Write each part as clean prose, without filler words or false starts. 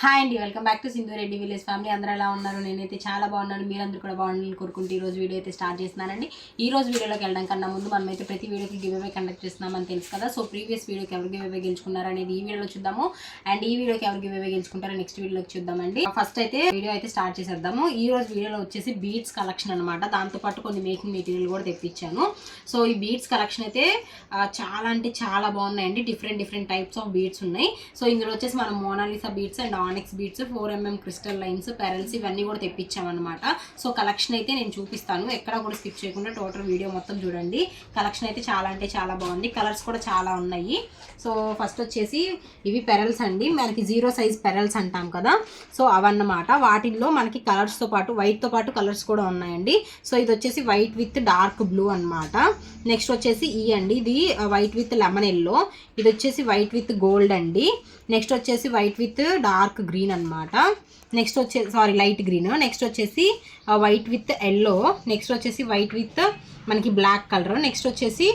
Hi అండి, welcome back to Sindhu Reddy village family. అందరూ ఎలా ఉన్నారు? నేనైతే చాలా బాగున్నాను. మీరందరూ కూడా బాగుండాలని కోరుకుంటూ ఈ రోజు వీడియో అయితే స్టార్ట్ చేస్తున్నానండి. ఈ రోజు వీడియోలోకి వెళ్ళడం కన్నా ముందు మనమైతే ప్రతి వీడియోకి గివ్ అవే కండక్ట్ చేస్తున్నామని తెలుసు కదా. సో ప్రీవియస్ వీడియోకి ఎవరు గివ్ అవే గెలుచుకున్నారు అనేది ఈ వీడియోలో చూద్దాము. అండ్ ఈ వీడియోకి ఎవరు గివ్ అవే గెలుచుకుంటారో నెక్స్ట్ వీడియోలోకి చూద్దామండి. ఫస్ట్ అయితే వీడియో అయితే స్టార్ట్ చేసేద్దాము. ఈ రోజు వీడియోలో వచ్చేసి బీడ్స్ కలెక్షన్ అనమాట. దాంతోపాటు కొన్ని మేకింగ్ మెటీరియల్ కూడా తెప్పించాను. సో ఈ బీడ్స్ కలెక్షన్ అయితే చాలా అంటే చాలా బాగున్నాయండి. డిఫరెంట్ టైప్స్ ఆఫ్ బీడ్స్ ఉన్నాయి. సో ఇందులో వచ్చేసి మనం Mona Lisa beads and onyx beads 4mm crystal lines pearls ఇవన్నీ కూడా తెప్పించామన్నమాట. సో కలెక్షన్ అయితే నేను చూపిస్తాను, ఎక్కడ కూడా స్కిప్ చేయకుండా టోటల్ వీడియో మొత్తం చూడండి. కలెక్షన్ అయితే చాలా అంటే చాలా బాగుంది. కలర్స్ కూడా చాలా ఉన్నాయి. సో ఫస్ట్ వచ్చేసి ఇవి పెరల్స్ అండి. మనకి 0 సైజ్ పెరల్స్ అంటాం కదా, సో అవన్నమాట. వాటిల్లో మనకి కలర్స్తో పాటు వైట్తో పాటు కలర్స్ కూడా ఉన్నాయండి. సో ఇది వచ్చేసి వైట్ విత్ డార్క్ బ్లూ అనమాట. నెక్స్ట్ వచ్చేసి ఈ అండి, ఇది వైట్ విత్ లెమన్ ఎల్లో. ఇది వచ్చేసి వైట్ విత్ గోల్డ్ అండి. నెక్స్ట్ వచ్చేసి వైట్ విత్ డార్క్ గ్రీన్ అనమాట. నెక్స్ట్ వచ్చేసి లైట్ గ్రీన్. నెక్స్ట్ వచ్చేసి వైట్ విత్ ఎల్లో. నెక్స్ట్ వచ్చేసి వైట్ విత్ మనకి బ్లాక్ కలర్. నెక్స్ట్ వచ్చేసి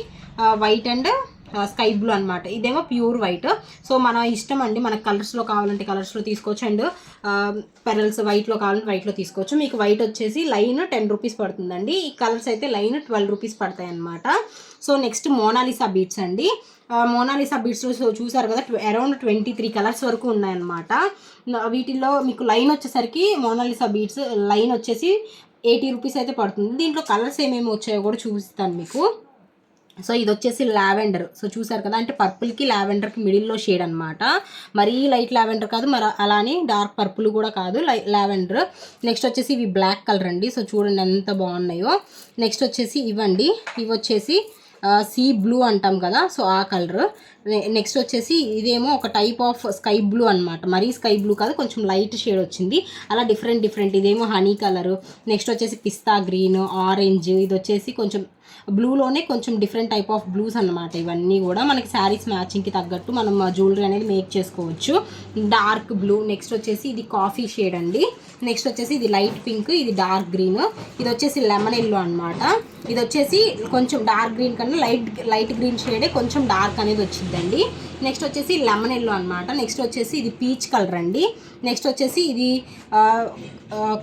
వైట్ అండ్ స్కై బ్లూ అనమాట. ఇదేమో ప్యూర్ వైట్. సో మన ఇష్టం అండి, మనకు కలర్స్లో కావాలంటే కలర్స్లో తీసుకోవచ్చు, అండ్ పెరల్స్ వైట్లో కావాలంటే వైట్లో తీసుకోవచ్చు. మీకు వైట్ వచ్చేసి లైన్ 10 రూపీస్ పడుతుందండి. ఈ కలర్స్ అయితే లైన్ 12 రూపీస్ పడతాయి అనమాట. సో నెక్స్ట్ మోనాలిసా బీడ్స్ అండి. మోనాలిసా బీడ్స్ చూసారు కదా, అరౌండ్ 23 కలర్స్ వరకు ఉన్నాయన్నమాట. వీటిల్లో మీకు లైన్ వచ్చేసరికి మోనాలిసా బీడ్స్ లైన్ వచ్చేసి 80 రూపీస్ అయితే పడుతుంది. దీంట్లో కలర్స్ ఏమేమి వచ్చాయో కూడా చూపిస్తాను మీకు. సో ఇది వచ్చేసి లావెండర్. సో చూసారు కదా, అంటే పర్పుల్కి లావెండర్కి మిడిల్లో షేడ్ అనమాట. మరీ లైట్ లావెండర్ కాదు, మరి అలానే డార్క్ పర్పుల్ కూడా కాదు, లావెండర్. నెక్స్ట్ వచ్చేసి ఇవి బ్లాక్ కలర్ అండి. సో చూడండి ఎంత బాగున్నాయో. నెక్స్ట్ వచ్చేసి ఇవండి, ఇవి వచ్చేసి సీ బ్లూ అంటాం కదా, సో ఆ కలర్. నెక్స్ట్ వచ్చేసి ఇదేమో ఒక టైప్ ఆఫ్ స్కై బ్లూ అనమాట. మరీ స్కై బ్లూ కాదు, కొంచెం లైట్ షేడ్ వచ్చింది. అలా డిఫరెంట్ ఇదేమో హనీ కలర్. నెక్స్ట్ వచ్చేసి పిస్తా గ్రీన్, ఆరెంజ్. ఇది వచ్చేసి కొంచెం బ్లూలోనే కొంచెం డిఫరెంట్ టైప్ ఆఫ్ బ్లూస్ అనమాట. ఇవన్నీ కూడా మనకి శారీస్ మ్యాచింగ్కి తగ్గట్టు మనం జ్యువెలరీ అనేది మేక్ చేసుకోవచ్చు. Dark blue. నెక్స్ట్ వచ్చేసి ఇది కాఫీ షేడ్ అండి. నెక్స్ట్ వచ్చేసి ఇది లైట్ పింక్, ఇది డార్క్ గ్రీన్. ఇది వచ్చేసి లెమన్ ఎల్లో అనమాట. ఇది వచ్చేసి కొంచెం డార్క్ గ్రీన్ కన్నా లైట్ గ్రీన్ షేడే కొంచెం డార్క్ అనేది వచ్చిందండి. నెక్స్ట్ వచ్చేసి లెమన్ ఎల్లో అనమాట. నెక్స్ట్ వచ్చేసి ఇది పీచ్ కలర్ అండి. నెక్స్ట్ వచ్చేసి ఇది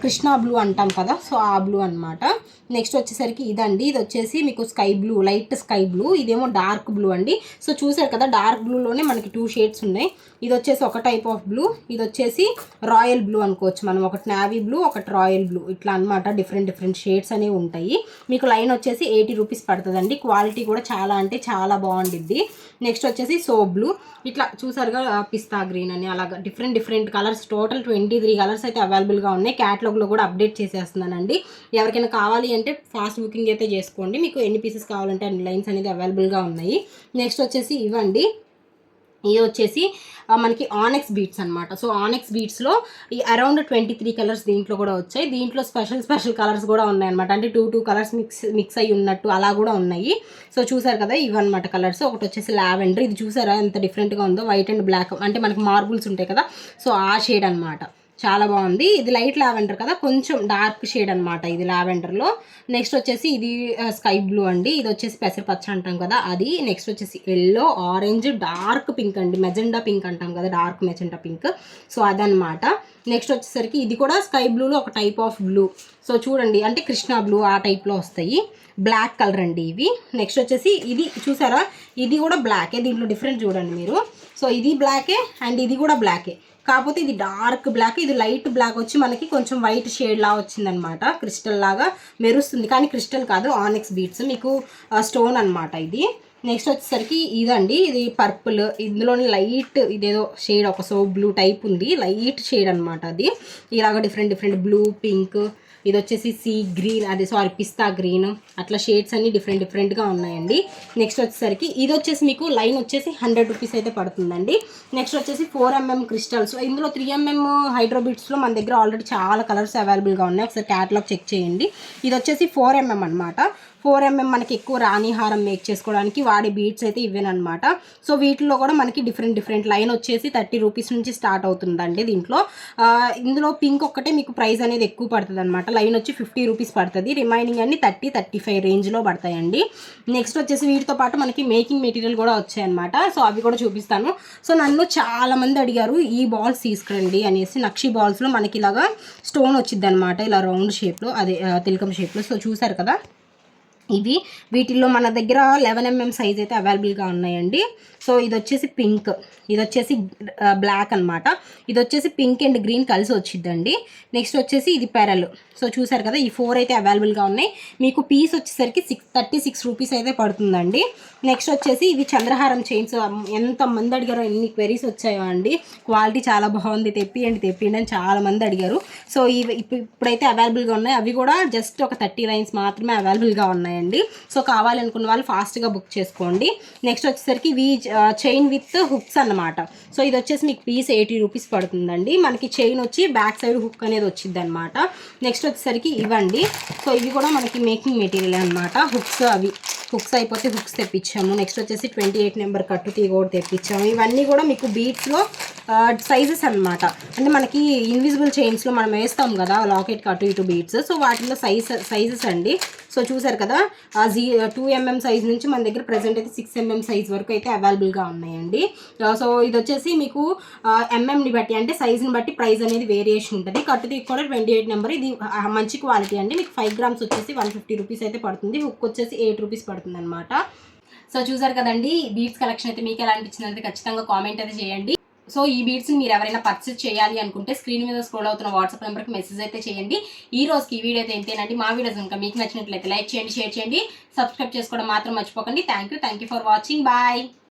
కృష్ణా బ్లూ అంటాం కదా, సో ఆ బ్లూ అనమాట. నెక్స్ట్ వచ్చేసరికి ఇదండి, ఇది వచ్చేసి మీకు sky blue, light sky blue. ఇదేమో డార్క్ బ్లూ అండి. సో చూసారు కదా, డార్క్ బ్లూలోనే మనకి 2 షేడ్స్ ఉన్నాయి. ఇది వచ్చేసి ఒక టైప్ ఆఫ్ బ్లూ. ఇది వచ్చేసి రాయల్ బ్లూ అనుకోవచ్చు మనం. ఒకటి నావీ బ్లూ, ఒకటి రాయల్ బ్లూ, ఇట్లా అనమాట. డిఫరెంట్ షేడ్స్ అనేవి ఉంటాయి. మీకు లైన్ వచ్చేసి 80 రూపీస్ పడుతుందండి. క్వాలిటీ కూడా చాలా అంటే చాలా బాగుండిద్ది. నెక్స్ట్ వచ్చేసి సో బ్లూ. ఇట్లా చూసారుగా, పిస్తా గ్రీన్ అని అలాగా డిఫరెంట్ కలర్స్. టోటల్ 23 కలర్స్ అయితే అవైలబుల్గా ఉన్నాయి. క్యాటలాగ్లో కూడా అప్డేట్ చేసేస్తున్నానండి. ఎవరికైనా కావాలి అంటే ఫాస్ట్ బుకింగ్ అయితే చేసుకోండి. మీకు ఎన్ని పీసెస్ కావాలంటే అన్ని లైన్స్ అనేది అవైలబుల్గా ఉన్నాయి. నెక్స్ట్ వచ్చేసి ఇవ్వండి, ఇది వచ్చేసి మనకి ఆనెక్స్ బీడ్స్ అనమాట. సో ఆనెక్స్ బీడ్స్లో ఈ అరౌండ్ 23 కలర్స్ దీంట్లో కూడా వచ్చాయి. దీంట్లో స్పెషల్ కలర్స్ కూడా ఉన్నాయన్నమాట. అంటే 2 కలర్స్ మిక్స్ అయ్యి ఉన్నట్టు అలా కూడా ఉన్నాయి. సో చూసారు కదా, ఇవన్నమాట కలర్స్. ఒకటి వచ్చేసి లావెండర్. ఇది చూసారా ఎంత డిఫరెంట్గా ఉందో, వైట్ అండ్ బ్లాక్. అంటే మనకి మార్బుల్స్ ఉంటాయి కదా, సో ఆ షేడ్ అనమాట. చాలా బాగుంది. ఇది లైట్ లావెండర్ కదా, కొంచెం డార్క్ షేడ్ అనమాట ఇది లావెండర్లో. నెక్స్ట్ వచ్చేసి ఇది స్కై బ్లూ అండి. ఇది వచ్చేసి పెసరపచ్చ అంటాం కదా అది. నెక్స్ట్ వచ్చేసి ఎల్లో, ఆరెంజ్, డార్క్ పింక్ అండి. మెజెండా పింక్ అంటాం కదా, డార్క్ మెజెండా పింక్. సో అదనమాట. నెక్స్ట్ వచ్చేసరికి ఇది కూడా స్కై బ్లూలో ఒక టైప్ ఆఫ్ బ్లూ. సో చూడండి, అంటే కృష్ణా బ్లూ ఆ టైప్లో వస్తాయి. బ్లాక్ కలర్ అండి ఇవి. నెక్స్ట్ వచ్చేసి ఇది చూసారా, ఇది కూడా బ్లాకే. దీంట్లో డిఫరెంట్ చూడండి మీరు. సో ఇది బ్లాకే అండ్ ఇది కూడా బ్లాకే, కాకపోతే ఇది డార్క్ బ్లాక్, ఇది లైట్ బ్లాక్ వచ్చి మనకి కొంచెం వైట్ షేడ్ లా వచ్చిందనమాట. క్రిస్టల్ లాగా మెరుస్తుంది, కానీ క్రిస్టల్ కాదు, ఆనెక్స్ బీడ్స్. మీకు స్టోన్ అనమాట ఇది. నెక్స్ట్ వచ్చేసరికి ఇదండి, ఇది పర్పుల్. ఇందులోని లైట్ ఇదేదో షేడ్, ఒక సో బ్లూ టైప్ ఉంది, లైట్ షేడ్ అనమాట అది. ఇలాగ డిఫరెంట్ బ్లూ, పింక్. ఇది వచ్చేసి సీ గ్రీన్, పిస్తా గ్రీన్. అట్లా షేడ్స్ అన్ని డిఫరెంట్గా ఉన్నాయండి. నెక్స్ట్ వచ్చేసరికి ఇది వచ్చేసి మీకు లైన్ వచ్చేసి 100 రూపీస్ అయితే పడుతుందండి. నెక్స్ట్ వచ్చేసి 4mm క్రిస్టల్స్. ఇందులో 3mm హైడ్రోబిట్స్లో మన దగ్గర ఆల్రెడీ చాలా కలర్స్ అవైలబుల్గా ఉన్నాయి. ఒకసారి క్యాటలాగ్ చెక్ చేయండి. ఇది వచ్చేసి 4mm అనమాట. 4mm మనకి ఎక్కువ రాణి హారం మేక్ చేసుకోవడానికి వాడే బీడ్స్ అయితే ఇవేనమాట. సో వీటిలో కూడా మనకి డిఫరెంట్ లైన్ వచ్చేసి 30 రూపీస్ నుంచి స్టార్ట్ అవుతుందండి దీంట్లో. ఇందులో పింక్ ఒక్కటే మీకు ప్రైస్ అనేది ఎక్కువ పడుతుంది అనమాట. లైన్ వచ్చి 50 రూపీస్ పడుతుంది, రిమైనింగ్ అన్ని 30-35 రేంజ్లో పడతాయండి. నెక్స్ట్ వచ్చేసి వీటితో పాటు మనకి మేకింగ్ మెటీరియల్ కూడా వచ్చాయన్నమాట. సో అవి కూడా చూపిస్తాను. సో నన్ను చాలామంది అడిగారు ఈ బాల్స్ తీసుకురండి అనేసి. నక్షి బాల్స్లో మనకి ఇలాగా స్టోన్ వచ్చింది అనమాట, ఇలా రౌండ్ షేప్లో, అదే తిలకం షేప్లో. సో చూసారు కదా ఇవి. వీటిల్లో మన దగ్గర 11mm సైజ్ అయితే అవైలబుల్గా ఉన్నాయండి. సో ఇది వచ్చేసి పింక్, ఇది వచ్చేసి బ్లాక్ అనమాట, ఇది వచ్చేసి పింక్ అండ్ గ్రీన్ కలిసి వచ్చిందండి. నెక్స్ట్ వచ్చేసి ఇది పెరల్. సో చూసారు కదా, ఈ 4 అయితే అవైలబుల్గా ఉన్నాయి. మీకు పీస్ వచ్చేసరికి 36 రూపీస్ అయితే పడుతుందండి. నెక్స్ట్ వచ్చేసి ఇవి చంద్రహారం చైన్స్. ఎంతమంది అడిగారో, ఎన్ని క్వెరీస్ వచ్చాయో అండి. క్వాలిటీ చాలా బాగుంది, తెప్పియండి అని చాలామంది అడిగారు. సో ఇవి ఇప్పుడైతే అవైలబుల్గా ఉన్నాయి. అవి కూడా జస్ట్ ఒక 30 లైన్స్ మాత్రమే అవైలబుల్గా ఉన్నాయండి. సో కావాలనుకున్న వాళ్ళు ఫాస్ట్గా బుక్ చేసుకోండి. నెక్స్ట్ వచ్చేసరికి ఇవి చైన్ విత్ హుక్స్ అన్నమాట. సో ఇది వచ్చేసి మీకు పీస్ 80 రూపీస్ పడుతుందండి. మనకి చైన్ వచ్చి బ్యాక్ సైడ్ హుక్ అనేది వచ్చింది అనమాట. నెక్స్ట్ వచ్చేసరికి ఇవ్వండి. సో ఇవి కూడా మనకి మేకింగ్ మెటీరియల్ అనమాట. హుక్స్, అవి హుక్స్ అయిపోతే హుక్స్ తెప్పించాము. నెక్స్ట్ వచ్చేసి 28 నెంబర్ కట్టు తీగ కూడా తెప్పించాము. ఇవన్నీ కూడా మీకు బీట్స్లో సైజెస్ అనమాట. అంటే మనకి ఇన్విజిబుల్ చైన్స్లో మనం వేస్తాం కదా లాకెట్ కట్టు ఇటు బీట్స్. సో వాటిలో సైజెస్ అండి. సో చూసారు కదా, 2mm సైజ్ నుంచి మన దగ్గర ప్రజెంట్ అయితే 6mm సైజ్ వరకు అయితే అవైలబుల్గా ఉన్నాయండి. సో ఇది వచ్చేసి మీకు ఎంఎంని బట్టి, అంటే సైజుని బట్టి ప్రైస్ అనేది వేరియేషన్ ఉంటుంది. కట్టు తీగ కూడా 28 నెంబర్. ఇది మంచి క్వాలిటీ అండి. మీకు 5 గ్రామ్స్ వచ్చేసి 150 రూపీస్ అయితే పడుతుంది. హుక్ వచ్చేసి 8 రూపీస్ పడుతుంది అనమాట. సో చూసారు కదండి, బీడ్స్ కలెక్షన్ అయితే మీకు ఎలా అనిపించింది అయితే ఖచ్చితంగా కామెంట్ అయితే చేయండి. సో ఈ బీడ్స్ని మీరు ఎవరైనా పర్చేస్ చేయాలి అనుకుంటే స్క్రీన్ మీద స్క్రోల్ అవుతున్న వాట్సాప్ నెంబర్కి మెసేజ్ అయితే చేయండి. ఈ రోజుకి ఈ వీడియో అయితే ఇంతేనండి. మా వీడియోస్ కనుక మీకు నచ్చినట్లయితే లైక్ చేయండి, షేర్ చేయండి, సబ్స్క్రైబ్ చేసుకోవడం మాత్రం మర్చిపోకండి. Thank you for watching. Bye.